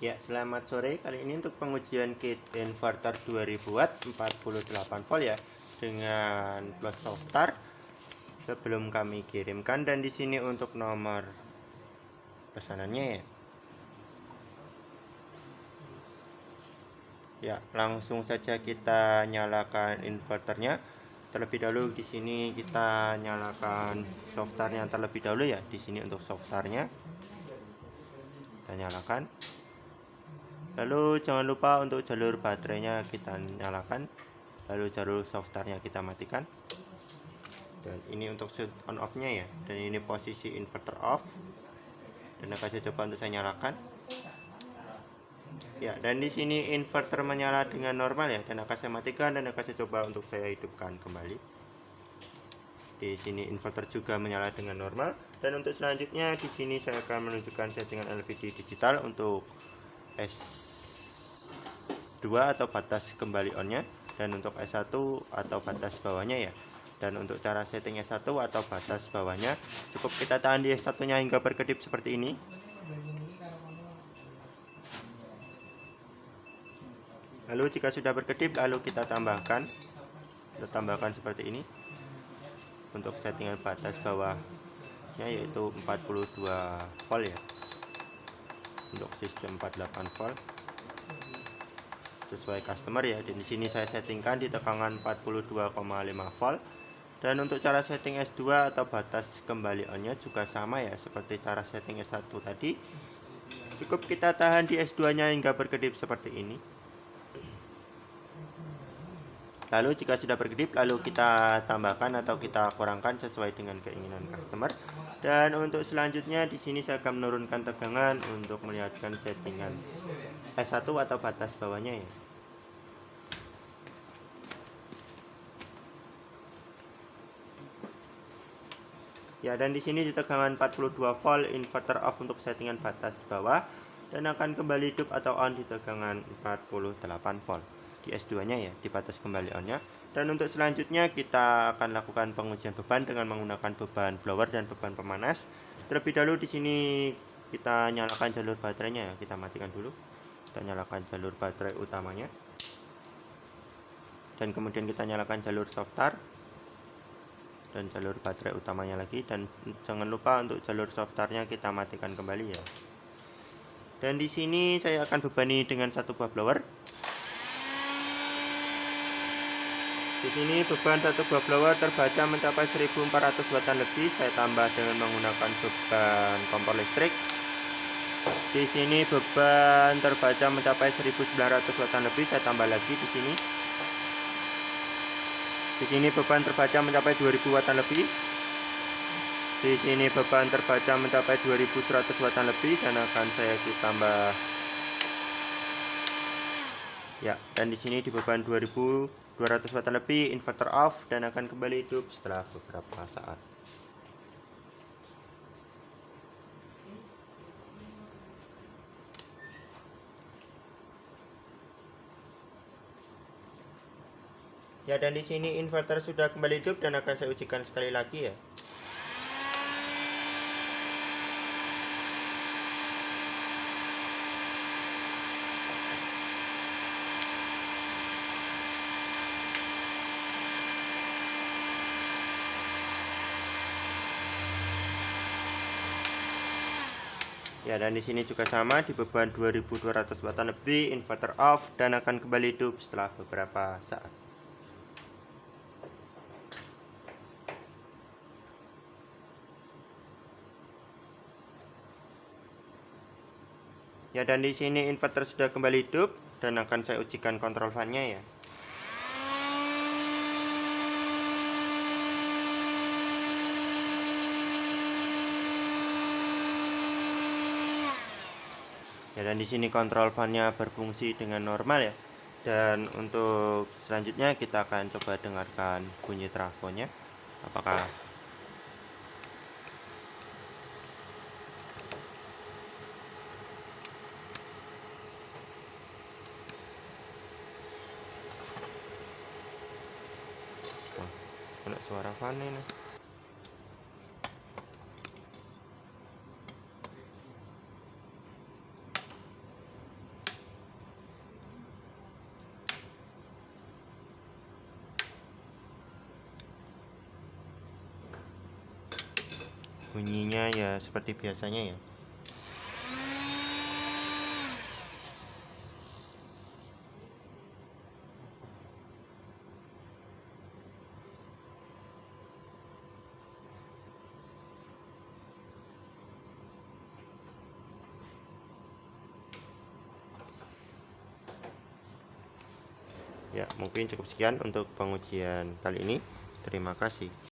Ya, selamat sore. Kali ini untuk pengujian kit inverter 2000 watt 48 volt ya, dengan plus soft start sebelum kami kirimkan. Dan di sini untuk nomor pesanannya ya. Ya, langsung saja kita nyalakan inverternya. Terlebih dahulu di sini kita nyalakan soft startnya terlebih dahulu ya. Di sini untuk soft startnya kita nyalakan. Lalu jangan lupa untuk jalur baterainya kita nyalakan. Lalu jalur soft startnya kita matikan. Dan ini untuk switch on off nya ya. Dan ini posisi inverter off. Dan akan saya coba untuk saya nyalakan. Ya, dan di sini inverter menyala dengan normal ya. Dan akan saya matikan dan akan saya coba untuk saya hidupkan kembali. Di sini inverter juga menyala dengan normal. Dan untuk selanjutnya di sini saya akan menunjukkan settingan LVD digital untuk S2 atau batas kembali onnya, dan untuk S1 atau batas bawahnya ya. Dan untuk cara setting S1 atau batas bawahnya, cukup kita tahan di S1 nya hingga berkedip seperti ini. Lalu jika sudah berkedip, lalu kita tambahkan seperti ini. Untuk settingan batas bawahnya yaitu 42 volt ya. Untuk sistem 48 volt sesuai customer ya. Dan di sini saya settingkan di tegangan 42,5 volt. Dan untuk cara setting S2 atau batas kembali onnya juga sama ya, seperti cara setting S1 tadi. Cukup kita tahan di S2 nya hingga berkedip seperti ini. Lalu jika sudah berkedip, lalu kita tambahkan atau kita kurangkan sesuai dengan keinginan customer. Dan untuk selanjutnya di sini saya akan menurunkan tegangan untuk melihatkan settingan S1 atau batas bawahnya ya. Ya, dan di sini di tegangan 42 volt inverter off untuk settingan batas bawah, dan akan kembali hidup atau on di tegangan 48 volt di S2 nya ya, di batas kembali on nya. Dan untuk selanjutnya kita akan lakukan pengujian beban dengan menggunakan beban blower dan beban pemanas. Terlebih dahulu di sini kita nyalakan jalur baterainya ya, kita matikan dulu. Kita nyalakan jalur baterai utamanya. Dan kemudian kita nyalakan jalur soft start dan jalur baterai utamanya lagi, dan jangan lupa untuk jalur soft startnya kita matikan kembali ya. Dan di sini saya akan bebani dengan satu buah blower. Di sini beban satu buah blower terbaca mencapai 1400 wattan lebih. Saya tambah dengan menggunakan beban kompor listrik. Di sini beban terbaca mencapai 1900 wattan lebih. Saya tambah lagi di sini. Di sini beban terbaca mencapai 2000 wattan lebih. Di sini beban terbaca mencapai 2100 wattan lebih, dan akan saya ditambah ya. Dan di sini di beban 2200 wattan lebih, inverter off dan akan kembali hidup setelah beberapa saat. Ya, dan di sini inverter sudah kembali hidup dan akan saya ujikan sekali lagi ya. Ya, dan di sini juga sama di beban 2200 wattan lebih, inverter off dan akan kembali hidup setelah beberapa saat. Ya, dan di sini inverter sudah kembali hidup dan akan saya ujikan kontrol fan-nya ya. Ya, dan di sini kontrol fan-nya berfungsi dengan normal ya. Dan untuk selanjutnya kita akan coba dengarkan bunyi trafonya. Apakah ada suara fan ini? bunyinya ya seperti biasanya ya. Ya, mungkin cukup sekian untuk pengujian kali ini. Terima kasih.